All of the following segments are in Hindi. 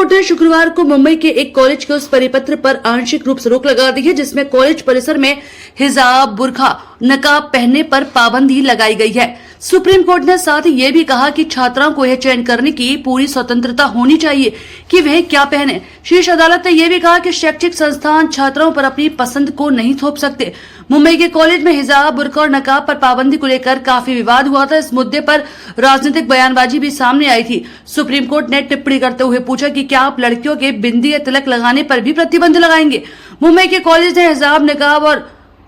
कोर्ट ने शुक्रवार को मुंबई के एक कॉलेज के उस परिपत्र पर आंशिक रूप से रोक लगा दी है जिसमें कॉलेज परिसर में हिजाब, बुर्का, नकाब पहनने पर पाबंदी लगाई गई है। सुप्रीम कोर्ट ने साथ ही ये भी कहा कि छात्राओं को यह चयन करने की पूरी स्वतंत्रता होनी चाहिए कि वह क्या पहने। शीर्ष अदालत ने यह भी कहा कि शैक्षिक संस्थान छात्राओं पर अपनी पसंद को नहीं थोप सकते। मुंबई के कॉलेज में हिजाब, बुर्का और नकाब पर पाबंदी को लेकर काफी विवाद हुआ था। इस मुद्दे पर राजनीतिक बयानबाजी भी सामने आई थी। सुप्रीम कोर्ट ने टिप्पणी करते हुए पूछा कि क्या आप लड़कियों के बिंदी या तिलक लगाने पर भी प्रतिबंध लगाएंगे। मुंबई के कॉलेज ने हिजाब, नकाब और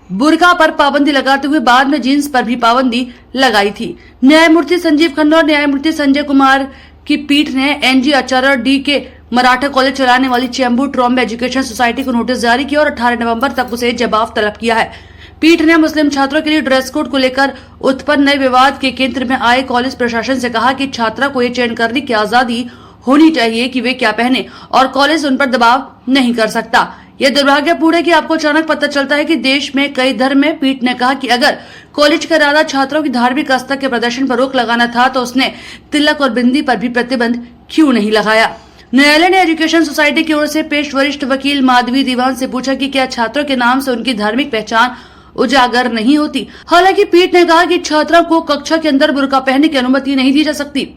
बुर्का पर पाबंदी लगाते हुए बाद में जींस पर भी पाबंदी लगाई थी। न्यायमूर्ति संजीव खन्ना और न्यायमूर्ति संजय कुमार की पीठ ने एनजी आचार्य और डी के मराठा कॉलेज चलाने वाली चेंबूर ट्रॉम्बे एजुकेशन सोसाइटी को नोटिस जारी किया और 18 नवंबर तक उसे जवाब तलब किया है। पीठ ने मुस्लिम छात्रों के लिए ड्रेस कोड को लेकर उत्पन्न नए विवाद के केंद्र में आए कॉलेज प्रशासन से कहा कि छात्रा को यह चयन करने की आजादी होनी चाहिए कि वे क्या पहने और कॉलेज उन पर दबाव नहीं कर सकता। यह दुर्भाग्यपूर्ण है कि आपको अचानक पता चलता है कि देश में कई धर्म है। पीठ ने कहा कि अगर कॉलेज का इरादा छात्रों की धार्मिक आस्था के प्रदर्शन पर रोक लगाना था तो उसने तिलक और बिंदी पर भी प्रतिबंध क्यों नहीं लगाया। न्यायालय ने एजुकेशन सोसाइटी की ओर से पेश वरिष्ठ वकील माधवी दीवान से पूछा कि क्या छात्रों के नाम से उनकी धार्मिक पहचान उजागर नहीं होती। हालांकि पीठ ने कहा कि छात्रों को कक्षा के अंदर बुर्का पहनने की अनुमति नहीं दी जा सकती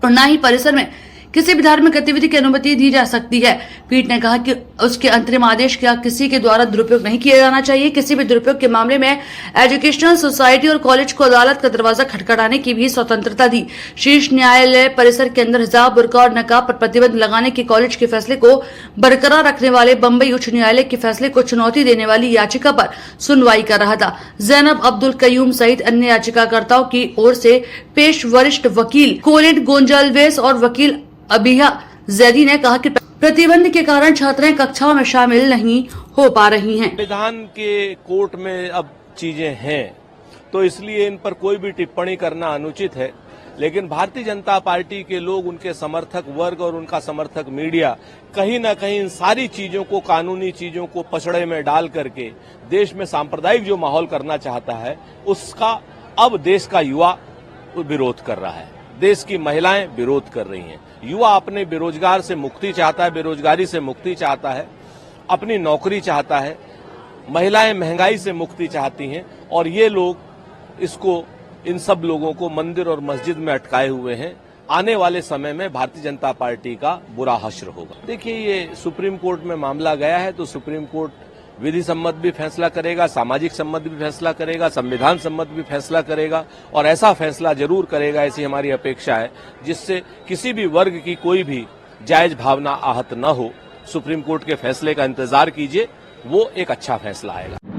और न ही परिसर में किसी भी धार्मिक गतिविधि की अनुमति दी जा सकती है। पीठ ने कहा कि उसके अंतरिम आदेश का किसी के द्वारा दुरुपयोग नहीं किया जाना चाहिए। किसी भी दुरुपयोग के मामले में एजुकेशनल सोसाइटी और कॉलेज को अदालत का दरवाजा खटखटाने की भी स्वतंत्रता दी। शीर्ष न्यायालय परिसर के अंदर हिजाब, बुर्का और नकाब पर प्रतिबंध लगाने के कॉलेज के फैसले को बरकरार रखने वाले बम्बई उच्च न्यायालय के फैसले को चुनौती देने वाली याचिका पर सुनवाई कर रहा था। जैनब अब्दुल कयूम सहित अन्य याचिकाकर्ताओं की ओर से पेश वरिष्ठ वकील कोलिन गोंजाल्वेस और वकील अबिहा जैदी ने कहा कि प्रतिबंध के कारण छात्राएं कक्षाओं में शामिल नहीं हो पा रही हैं। संविधान के कोर्ट में अब चीजें हैं तो इसलिए इन पर कोई भी टिप्पणी करना अनुचित है, लेकिन भारतीय जनता पार्टी के लोग, उनके समर्थक वर्ग और उनका समर्थक मीडिया कहीं न कहीं इन सारी चीजों को, कानूनी चीजों को पछड़े में डाल करके देश में सांप्रदायिक जो माहौल करना चाहता है उसका अब देश का युवा विरोध कर रहा है, देश की महिलाएं विरोध कर रही हैं। युवा अपने बेरोजगार से मुक्ति चाहता है, बेरोजगारी से मुक्ति चाहता है, अपनी नौकरी चाहता है, महिलाएं महंगाई से मुक्ति चाहती हैं और ये लोग इसको, इन सब लोगों को मंदिर और मस्जिद में अटकाए हुए हैं। आने वाले समय में भारतीय जनता पार्टी का बुरा हश्र होगा। देखिए, ये सुप्रीम कोर्ट में मामला गया है तो सुप्रीम कोर्ट विधि सम्मत भी फैसला करेगा, सामाजिक सम्मत भी फैसला करेगा, संविधान सम्मत भी फैसला करेगा और ऐसा फैसला जरूर करेगा, ऐसी हमारी अपेक्षा है जिससे किसी भी वर्ग की कोई भी जायज भावना आहत न हो। सुप्रीम कोर्ट के फैसले का इंतजार कीजिए, वो एक अच्छा फैसला आएगा।